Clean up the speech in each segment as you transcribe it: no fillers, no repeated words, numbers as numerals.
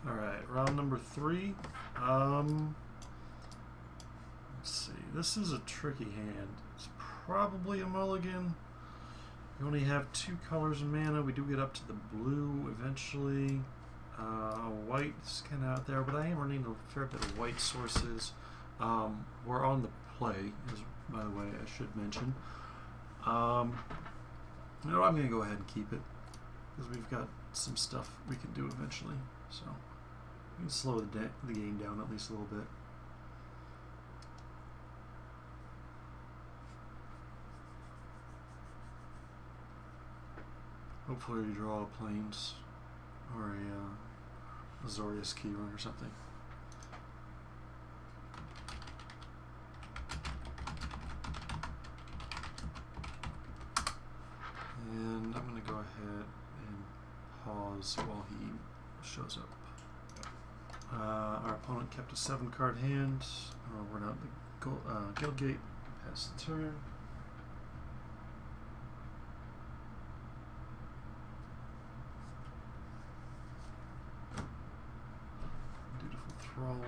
Alright, round number 3. Let's see. This is a tricky hand. It's probably a mulligan. We only have 2 colors in mana. We do get up to the blue eventually. White's kind of out there, but I am running a fair bit of white sources. We're on the play, by the way, I should mention. I'm going to go ahead and keep it because we've got some stuff we can do eventually. So we can slow the game down at least a little bit. Hopefully you draw planes or a Azorius Keyrun or something. And I'm going to go ahead and pause while he shows up. Our opponent kept a 7-card hand. We're not the Guildgate. Pass the turn. Dutiful Thrall.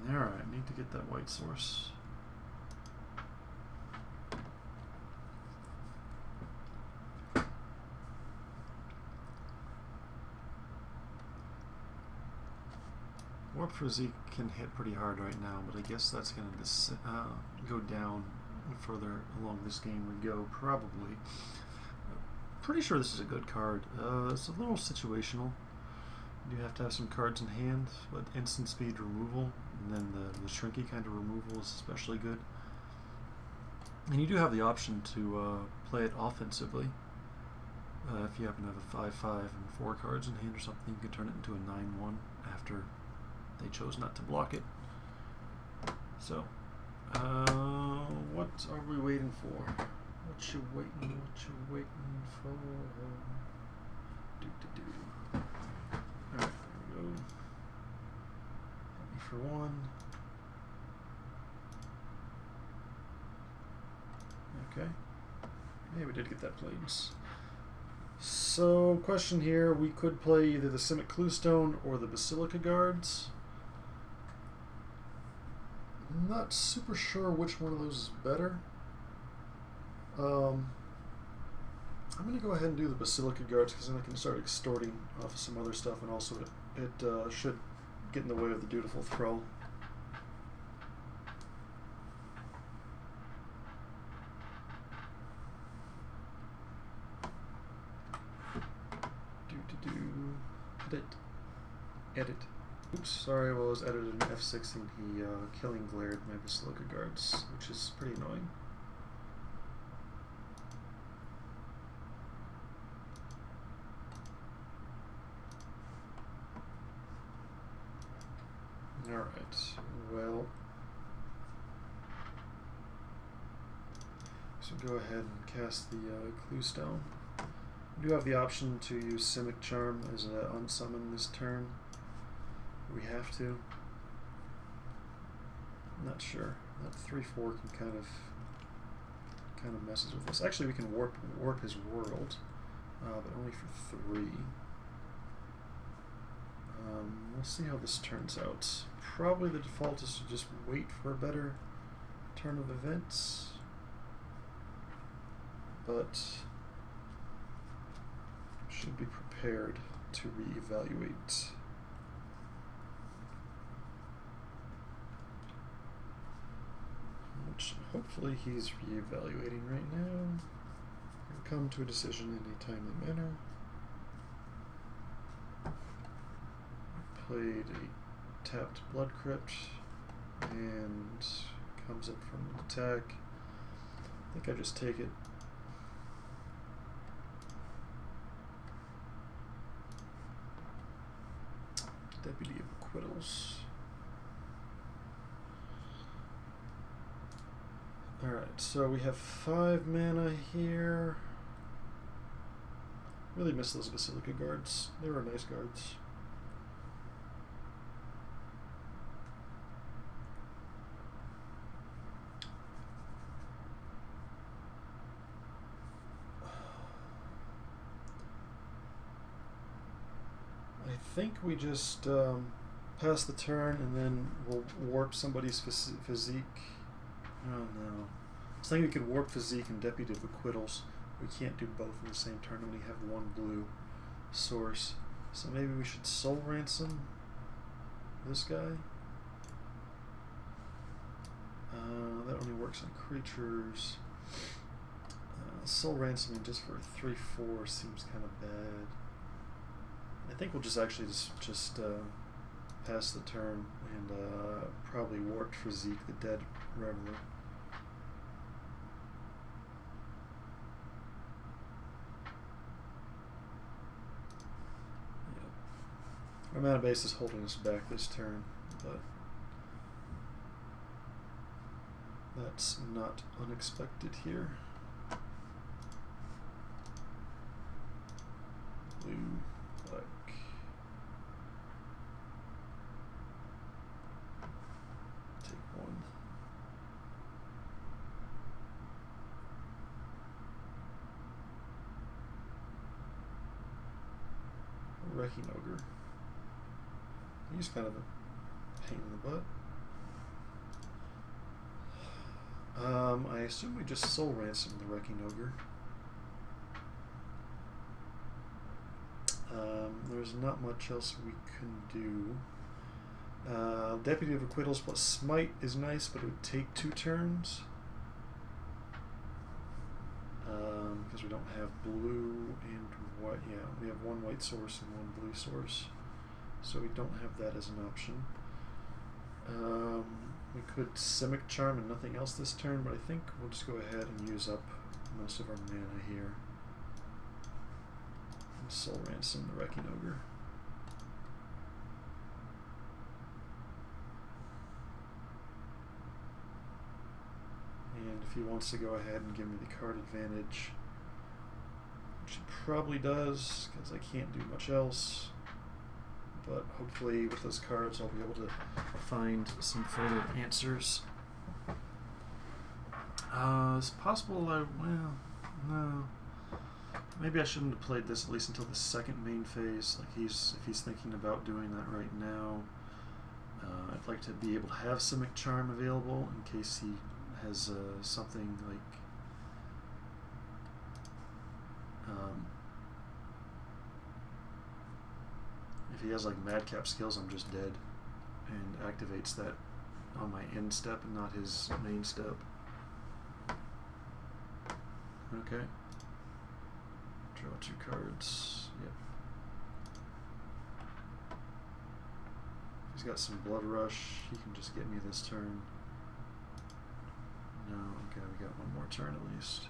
Alright, I need to get that white source. Warp Physique can hit pretty hard right now, but I guess that's going to go down further along this game we go, probably. Pretty sure this is a good card. It's a little situational. You do have to have some cards in hand, but instant speed removal, and then the shrinky kind of removal is especially good. And you do have the option to play it offensively. If you happen to have a 5/5 and 4 cards in hand or something, you can turn it into a 9/1 after they chose not to block it. So, what are we waiting for? What you waiting for? Alright, here we go. Hit me for 1. Okay. Yeah, we did get that planes. So, question here, we could play either the Simic Cluestone or the Basilica Guards. I'm not super sure which one of those is better. I'm going to go ahead and do the Basilica Guards because then I can start extorting off of some other stuff, and also it should get in the way of the Dutiful Thrall. Edit. Oops, sorry, while I was editing F6 and he killing glared my Basilica Guards, which is pretty annoying. Alright, well, so go ahead and cast the Cluestone. We do have the option to use Simic Charm as an unsummon this turn. We have to. I'm not sure. That 3/4 can kind of messes with us. Actually, we can warp his world, but only for 3. We'll see how this turns out. Probably the default is to just wait for a better turn of events, but should be prepared to reevaluate. Which hopefully he's reevaluating right now. He'll come to a decision in a timely manner. Played a tapped Blood Crypt and comes in from an attack. I think I just take it. Deputy of Acquittals. Alright, so we have 5 mana here. Really miss those Basilica Guards. They were nice guards. think we just pass the turn and then we'll warp somebody's physique. Oh no. I was thinking we could warp physique and deputy of acquittals. We can't do both in the same turn when we have one blue source. So maybe we should soul ransom this guy. That only works on creatures. Soul ransoming just for a 3/4 seems kind of bad. I think we'll just actually just pass the turn and probably warp for Zeke, the dead reveler. Yeah. Our mana base is holding us back this turn, but that's not unexpected here. Blue, black. Take one. Wrecking Ogre. He's kind of a pain in the butt. I assume we just soul ransom the Wrecking Ogre. There's not much else we can do. Deputy of Acquittals plus Smite is nice, but it would take 2 turns. Because we don't have blue and white. Yeah, we have 1 white source and 1 blue source. So we don't have that as an option. We could Simic Charm and nothing else this turn, but I think we'll just go ahead and use up most of our mana here. And soul ransom the Wrecking Ogre. And if he wants to go ahead and give me the card advantage, which he probably does, because I can't do much else. But hopefully with those cards I'll be able to find some further answers. It's possible well, no. Maybe I shouldn't have played this at least until the second main phase. Like if he's thinking about doing that right now. I'd like to be able to have Simic Charm available in case he has something like if he has like madcap skills, I'm just dead, and activates that on my end step and not his main step. Okay. Draw 2 cards. Yep. He's got some Blood Rush. He can just get me this turn. No, okay, we got 1 more turn at least.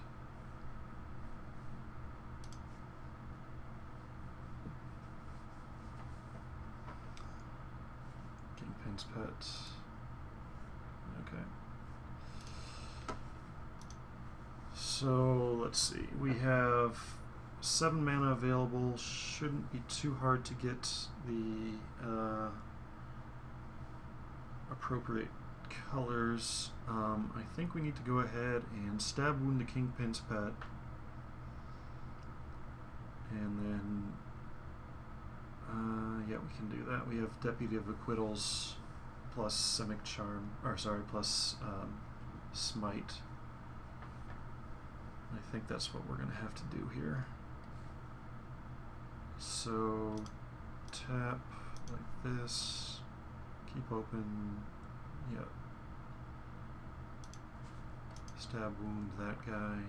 Kingpin's Pet. Okay. So let's see. We have 7 mana available. Shouldn't be too hard to get the appropriate colors. I think we need to go ahead and stab wound the Kingpin's Pet, and then yeah, we can do that. We have Deputy of Acquittals plus Simic Charm, or sorry, plus Smite. I think that's what we're going to have to do here. So tap like this, keep open, yep. Stab wound that guy.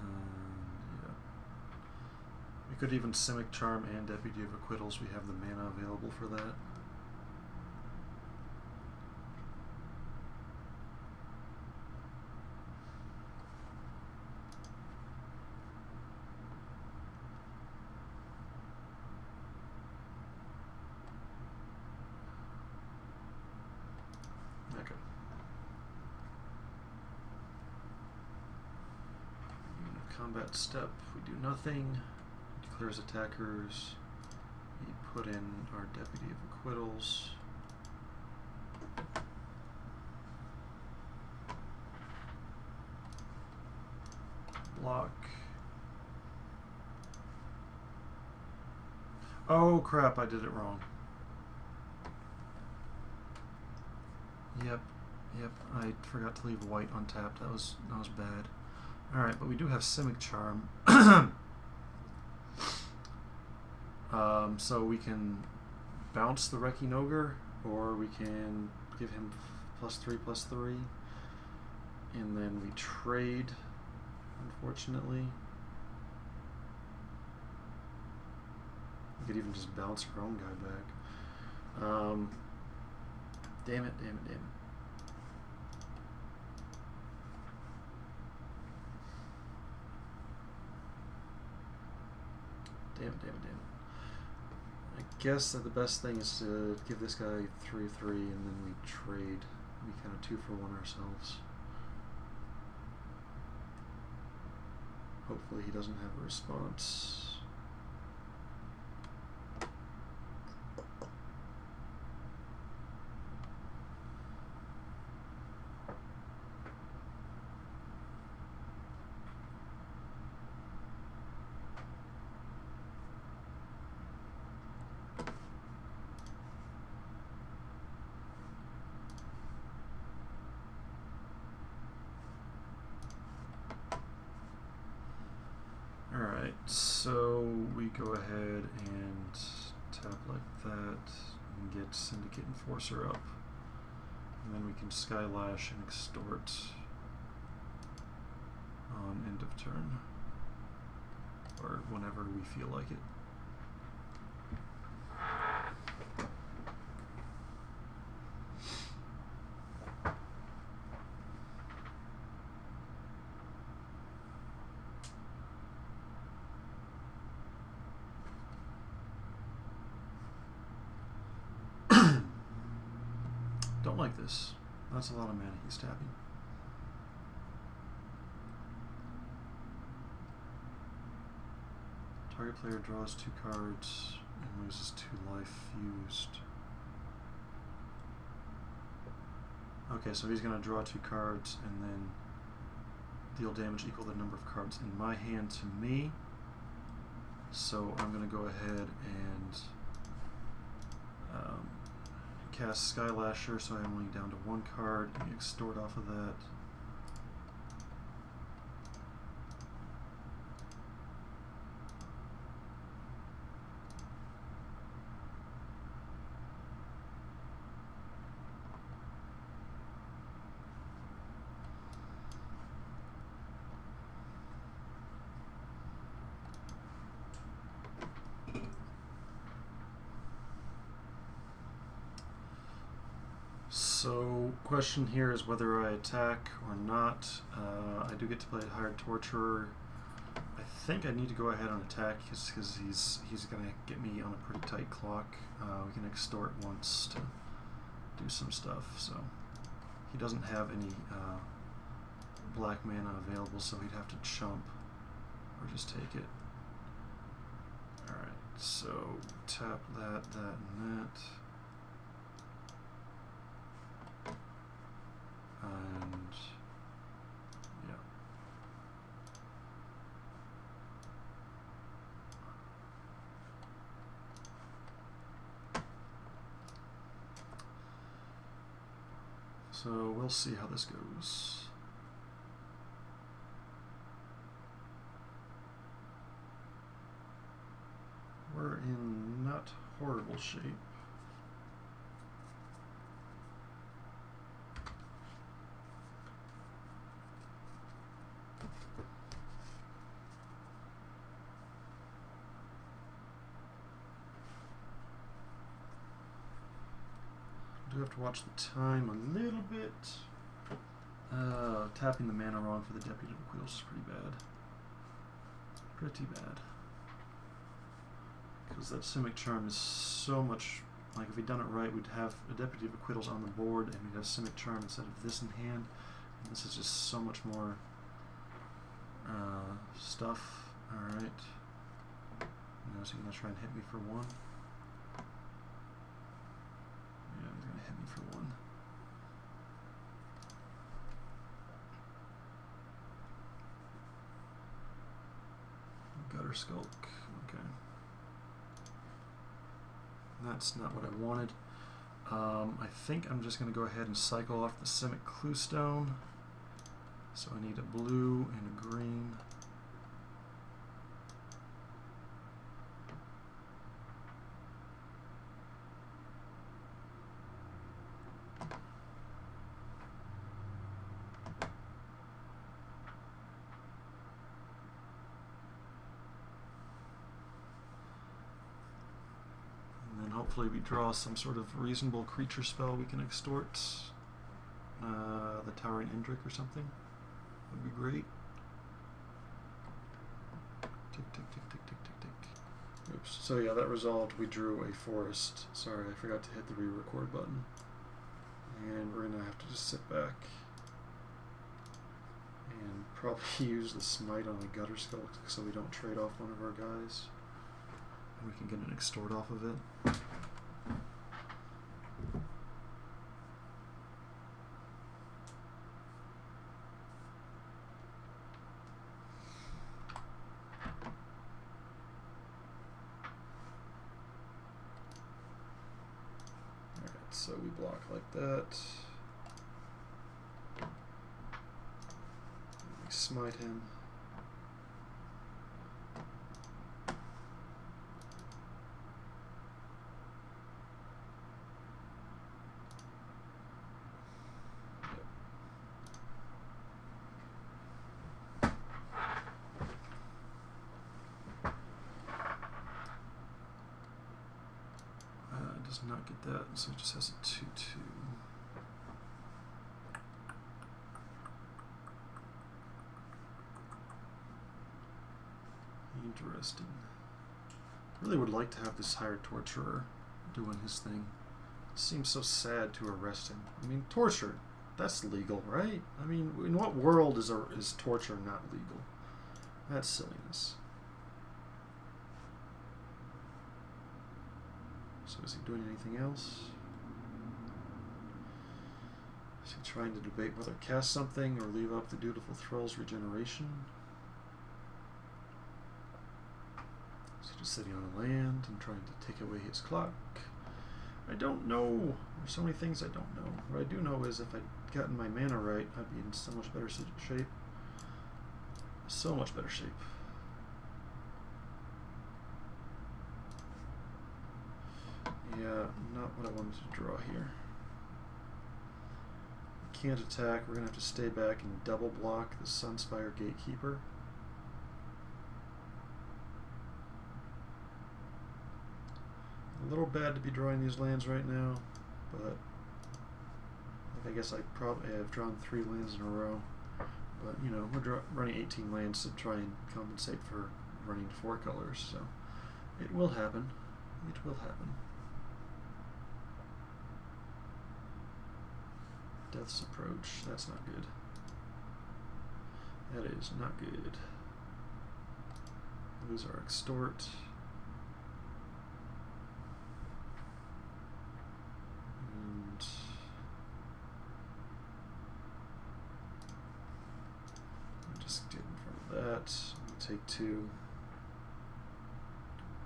Yeah. We could even Simic Charm and Deputy of Acquittals. We have the mana available for that. Okay. Combat step, we do nothing. Declares attackers. We put in our Deputy of Acquittals. block. Oh crap, I did it wrong. Yep, I forgot to leave white untapped. That was bad. Alright, but we do have Simic Charm. So we can bounce the Wrecking Ogre, or we can give him +3/+3, and then we trade, unfortunately. We could even just bounce our own guy back. Damn it. I guess that the best thing is to give this guy 3/3 and then we trade. We kind of 2-for-1 ourselves. Hopefully he doesn't have a response. So we go ahead and tap like that and get Syndicate Enforcer up. And then we can Skylash and Extort on end of turn, or whenever we feel like it. Don't like this. That's a lot of mana he's tapping. Target player draws 2 cards and loses 2 life used. Okay, so he's going to draw 2 cards and then deal damage equal to the number of cards in my hand to me. So I'm going to go ahead and cast Skylasher, so I'm only down to 1 card, and extort off of that. So, question here is whether I attack or not. I do get to play Hired Torturer. I think I need to go ahead and attack because he's going to get me on a pretty tight clock. We can extort once to do some stuff. So he doesn't have any black mana available, so he'd have to chump or just take it. Alright, so tap that, and that. And yeah. So we'll see how this goes. We're in not horrible shape. Do have to watch the time a little bit. Tapping the mana wrong for the Deputy Bequeals is pretty bad. Pretty bad. Because that Simic Charm is so much, like if we'd done it right, we'd have a Deputy of Acquittals on the board and we'd have Simic Charm instead of this in hand. And this is just so much more stuff. Alright. Now is he going to try and hit me for 1? Yeah, he's going to hit me for 1. gutter skulk. Okay. That's not what I wanted. I think I'm just going to go ahead and cycle off the Simic Cluestone. So I need a blue and a green. Hopefully we draw some sort of reasonable creature spell we can extort. The Towering Indrik or something would be great. Tick, tick, tick, tick, tick, tick, tick. Oops. So yeah, that resolved. We drew a forest. Sorry, I forgot to hit the re-record button. And we're going to have to just sit back and probably use the smite on the gutter skulk so we don't trade off one of our guys. And we can get an extort off of it. So we block like that. We smite him. Does not get that, so it just has a 2/2. Interesting. Really would like to have this hired torturer doing his thing. It seems so sad to arrest him. I mean, torture, that's legal, right? I mean, in what world is torture not legal? That's silliness. So is he doing anything else? Is he trying to debate whether to cast something or leave up the Dutiful Thrall's regeneration? Is he just sitting on a land and trying to take away his clock? I don't know. There's so many things I don't know. What I do know is if I'd gotten my mana right, I'd be in so much better shape. So much better shape. Yeah, not what I wanted to draw here. Can't attack. We're going to have to stay back and double block the Sunspire Gatekeeper. A little bad to be drawing these lands right now, but I guess I probably have drawn 3 lands in a row. But, you know, we're running 18 lands to try and compensate for running 4 colors, so it will happen. It will happen. Death's Approach. That's not good. That is not good. Lose our Extort. And just get in front of that. We'll take 2.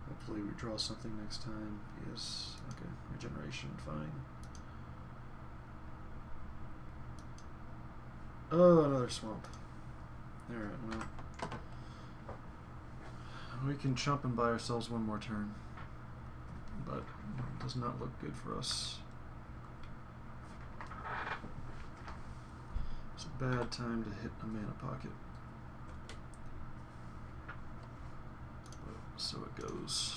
Hopefully we draw something next time. Yes. Okay. Regeneration. Fine. Oh, another swamp. Alright, well. We can chump and buy ourselves one more turn. But it does not look good for us. It's a bad time to hit a mana pocket. But so it goes.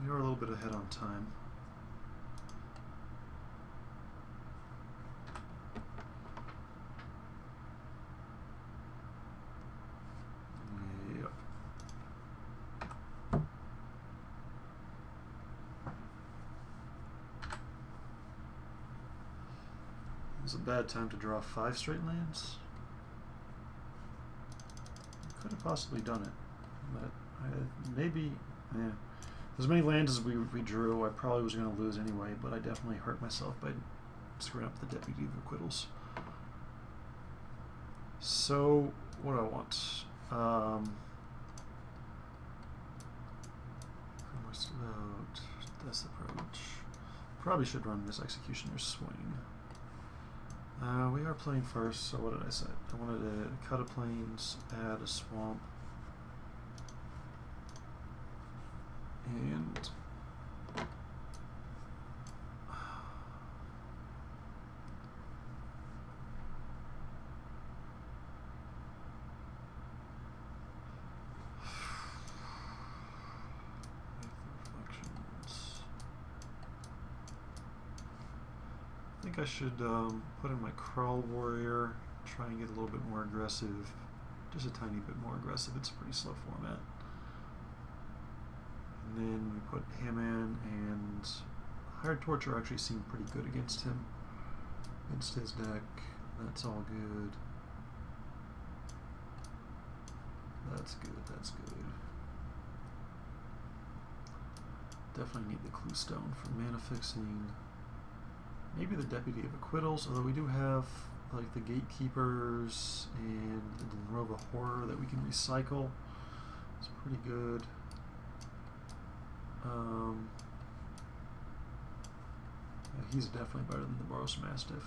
We are a little bit ahead on time. It's a bad time to draw 5 straight lands. I could have possibly done it, but maybe, yeah. As many lands as we drew, I probably was going to lose anyway, but I definitely hurt myself by screwing up the Deputy of Acquittals. So, what do I want? Death approach. Probably should run this Executioner's Swing. We are playing first, so what did I say? I wanted to cut a plains, add a swamp, and I think I should put in my Crawl Warrior, try and get a little bit more aggressive, just a tiny bit more aggressive. It's a pretty slow format. And then we put him in, and Hired Torture actually seemed pretty good against him, against his deck. That's all good. That's good, that's good. Definitely need the Clue Stone for mana fixing. Maybe the Deputy of Acquittals, although we do have like the Gatekeepers and the Denrova Horror that we can recycle. It's pretty good. Yeah, he's definitely better than the Boros Mastiff.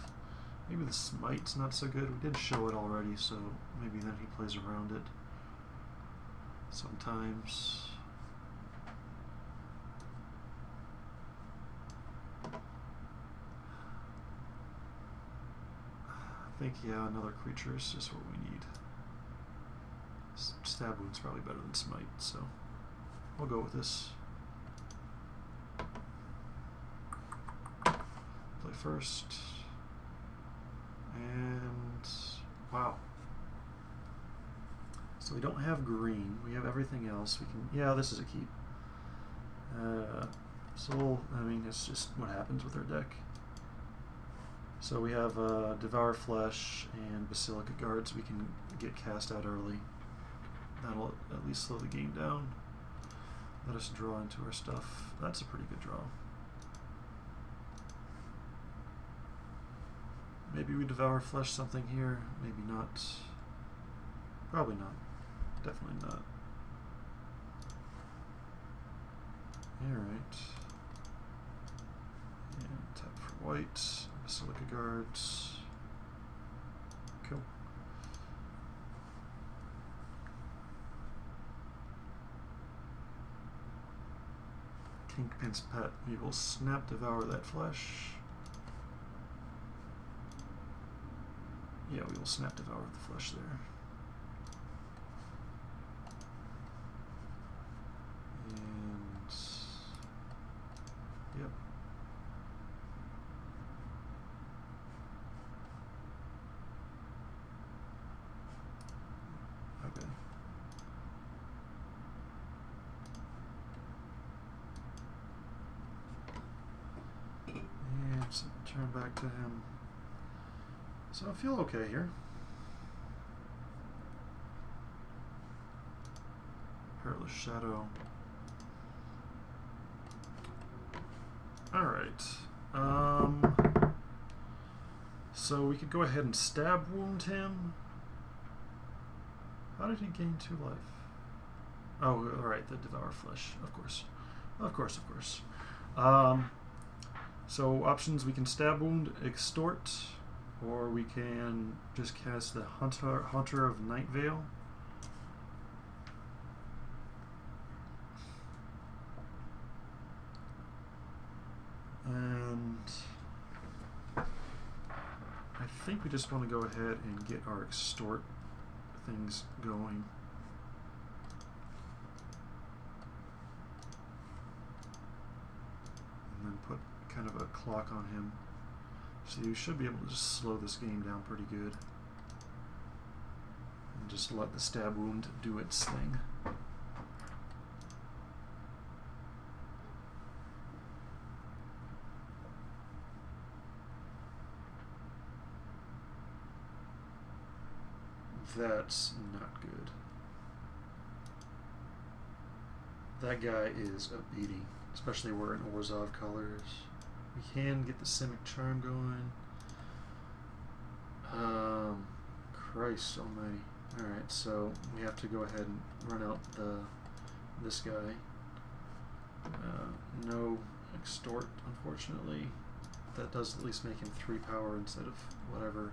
Maybe the Smite's not so good. We did show it already, so maybe then he plays around it sometimes. I think, yeah, another creature is just what we need. Stab Wound's probably better than Smite, so we'll go with this. Play first. And wow. So we don't have green. We have everything else. We can, yeah, this is a keep. So I mean, it's just what happens with our deck. So we have Devour Flesh and Basilica Guards we can get cast out early. That'll at least slow the game down. Let us draw into our stuff. That's a pretty good draw. Maybe we Devour Flesh something here, maybe not. Probably not. Definitely not. Alright. And tap for white. Basilica Guards. Cool. Kingpin's Pet. We will snap Devour that flesh. Yeah, we will snap Devour the flesh there. And yep. Okay. And so turn back to him. So I feel okay here. Perilous Shadow. Alright. So we could go ahead and Stab Wound him. How did he gain 2 life? Oh, alright, the Devour Flesh, of course. Of course, of course. So options, we can Stab Wound, Extort, or we can just cast the Hunter of Night Vale. And I think we just want to go ahead and get our Extort things going. And then put kind of a clock on him. So you should be able to just slow this game down pretty good. And just let the Stab Wound do its thing. That's not good. That guy is a beating, especially we're in Orzhov colors. We can get the Simic Charm going. Christ almighty. Alright, so we have to go ahead and run out this guy. No extort, unfortunately. That does at least make him 3 power instead of whatever.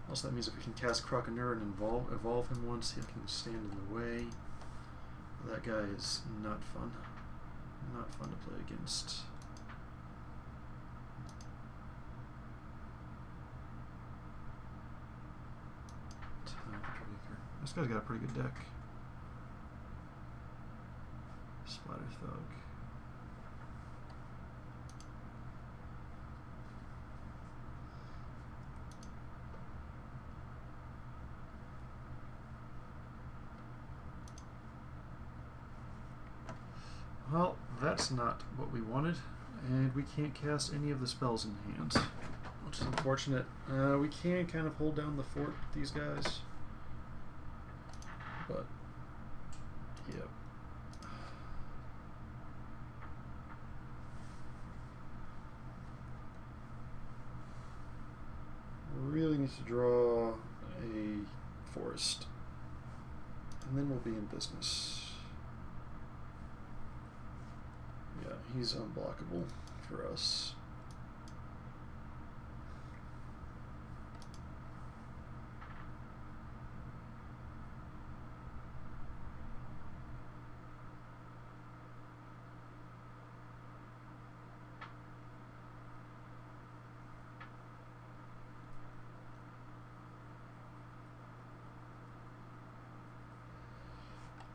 Also, that means if we can cast Croconaur and evolve him once, he can stand in the way. That guy is not fun. Not fun to play against. This guy's got a pretty good deck. Splatter Thug. Well, that's not what we wanted, and we can't cast any of the spells in hand, which is unfortunate. We can kind of hold down the fort with these guys, but yep. Really need to draw a forest, and then we'll be in business. Yeah, he's unblockable for us.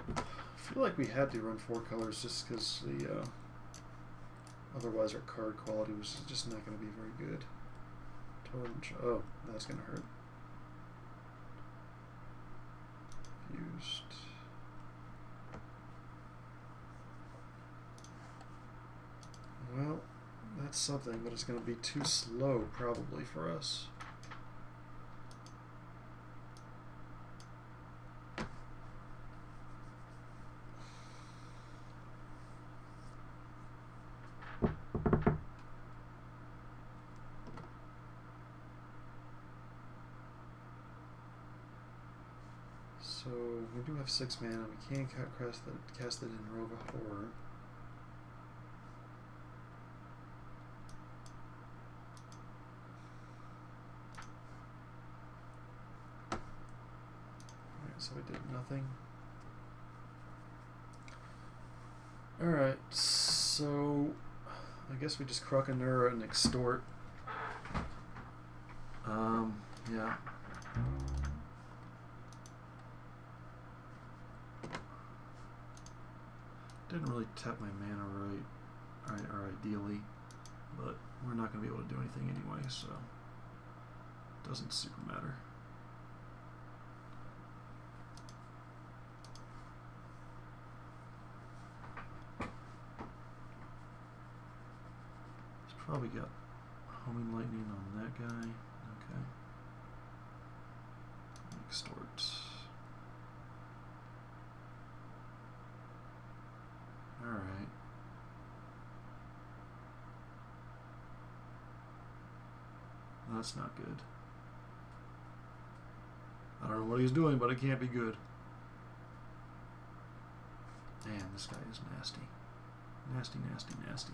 I feel like we had to run 4 colors just because the otherwise our card quality was just not going to be very good. Torch. Oh, that's going to hurt. Fused. Well, that's something, but it's going to be too slow probably for us. So we do have 6 mana. We can cast it in Rogue of Horror. Alright, so we did nothing. Alright, so I guess we just Croconaur and extort. Yeah. Didn't really tap my mana right, or ideally, but we're not going to be able to do anything anyway, so it doesn't super matter. He's probably got Homing Lightning on that guy. Okay. Extort. Alright. That's not good. I don't know what he's doing, but it can't be good. Man, this guy is nasty. Nasty, nasty, nasty.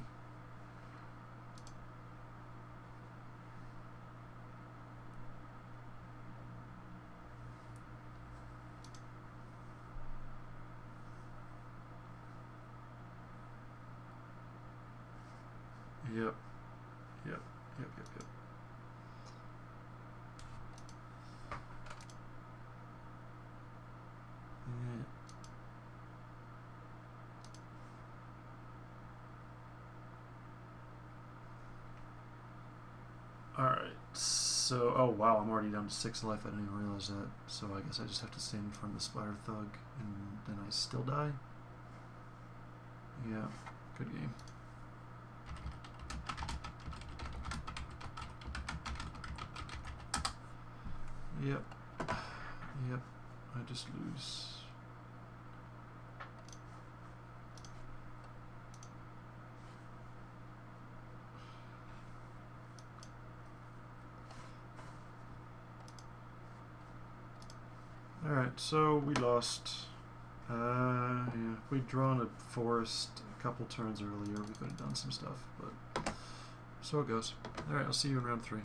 Yep. Yep. Yep. Yep. Yep. Alright, so, oh wow, I'm already down to 6 life, I didn't even realize that. So I guess I just have to stand in front of the Splatter Thug, and then I still die? Yeah, good game. Yep, yep, I just lose. Alright, so we lost. Yeah, we'd drawn a forest a couple turns earlier, we could have done some stuff, but so it goes. Alright, I'll see you in round 3.